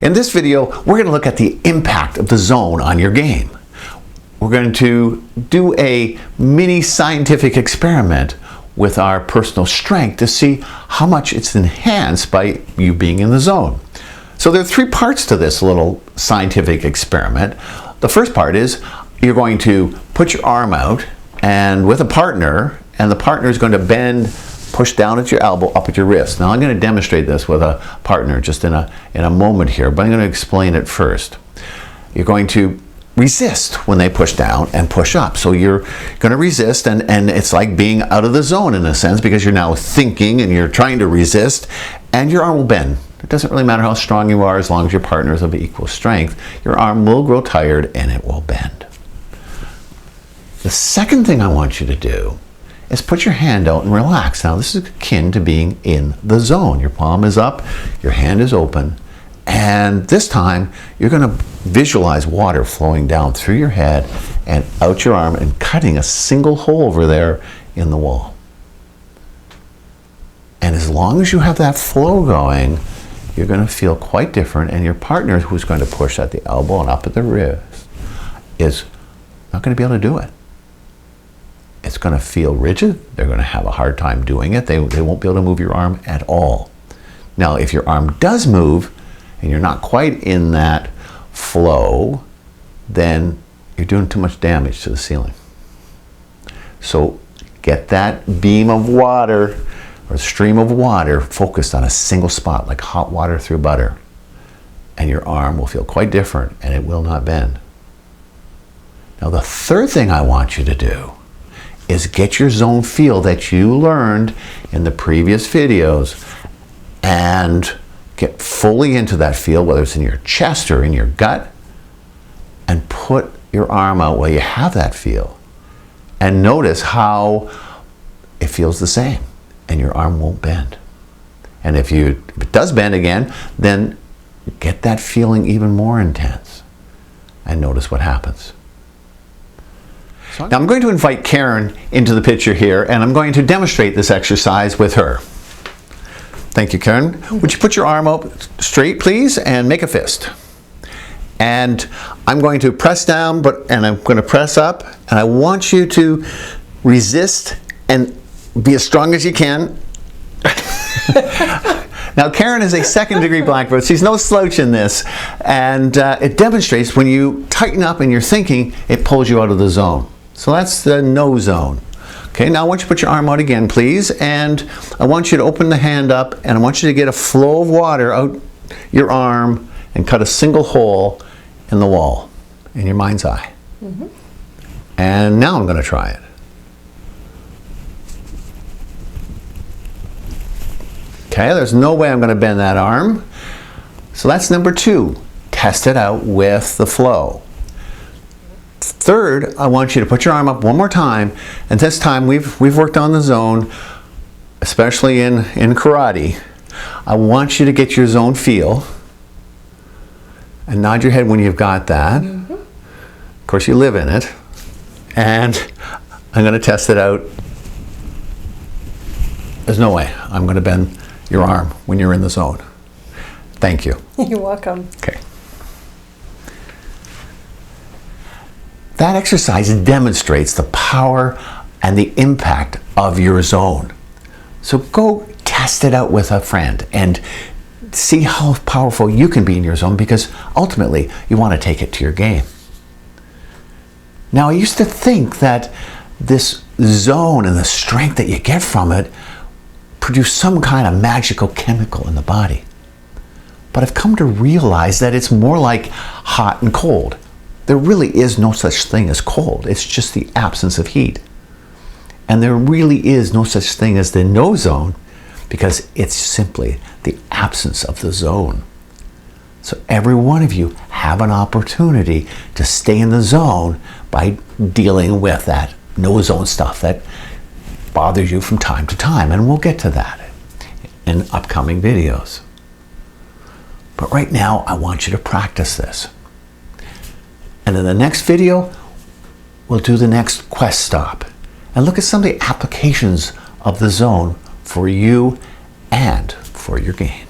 In this video, we're going to look at the impact of the zone on your game. We're going to do a mini scientific experiment with our personal strength to see how much it's enhanced by you being in the zone. So there are three parts to this little scientific experiment. The first part is you're going to put your arm out and with a partner, and the partner is going to bend, push down at your elbow, up at your wrist. Now I'm going to demonstrate this with a partner just in a moment here, but I'm going to explain it first. You're going to resist when they push down and push up. So you're going to resist, and it's like being out of the zone in a sense, because you're now thinking and you're trying to resist, and your arm will bend. It doesn't really matter how strong you are, as long as your partner is of equal strength. Your arm will grow tired and it will bend. The second thing I want you to do is put your hand out and relax. Now this is akin to being in the zone. Your palm is up, your hand is open, and this time you're going to visualize water flowing down through your head and out your arm and cutting a single hole over there in the wall. And as long as you have that flow going, you're going to feel quite different, and your partner, who's going to push at the elbow and up at the wrist, is not going to be able to do it. It's going to feel rigid. They're going to have a hard time doing it. They won't be able to move your arm at all. Now, if your arm does move and you're not quite in that flow, then you're doing too much damage to the ceiling. So get that beam of water or stream of water focused on a single spot, like hot water through butter, and your arm will feel quite different and it will not bend. Now, the third thing I want you to do is get your zone feel that you learned in the previous videos and get fully into that feel, whether it's in your chest or in your gut, and put your arm out while you have that feel. And notice how it feels the same and your arm won't bend. And if it does bend again, then get that feeling even more intense and notice what happens. Now I'm going to invite Karen into the picture here, and I'm going to demonstrate this exercise with her. Thank you, Karen. Would you put your arm up straight, please, and make a fist. And I'm going to press down, and I'm going to press up, and I want you to resist and be as strong as you can. Now, Karen is a second-degree black belt. She's no slouch in this, and it demonstrates when you tighten up and you're thinking, it pulls you out of the zone. So that's the no zone. Okay, now I want you to put your arm out again, please, and I want you to open the hand up, and I want you to get a flow of water out your arm and cut a single hole in the wall, in your mind's eye. Mm-hmm. And now I'm going to try it. Okay, there's no way I'm going to bend that arm. So that's number 2. Test it out with the flow. Third, I want you to put your arm up one more time, and this time we've worked on the zone, especially in karate. I want you to get your zone feel and nod your head when you've got that. Mm-hmm. Of course, you live in it. And I'm going to test it out. There's no way I'm going to bend your arm when you're in the zone. Thank you. You're welcome. Okay. That exercise demonstrates the power and the impact of your zone. So go test it out with a friend and see how powerful you can be in your zone, because ultimately you want to take it to your game. Now, I used to think that this zone and the strength that you get from it produce some kind of magical chemical in the body. But I've come to realize that it's more like hot and cold. There really is no such thing as cold. It's just the absence of heat. And there really is no such thing as the no zone, because it's simply the absence of the zone. So every one of you have an opportunity to stay in the zone by dealing with that no zone stuff that bothers you from time to time. And we'll get to that in upcoming videos. But right now, I want you to practice this. And in the next video, we'll do the next quest stop and look at some of the applications of the zone for you and for your game.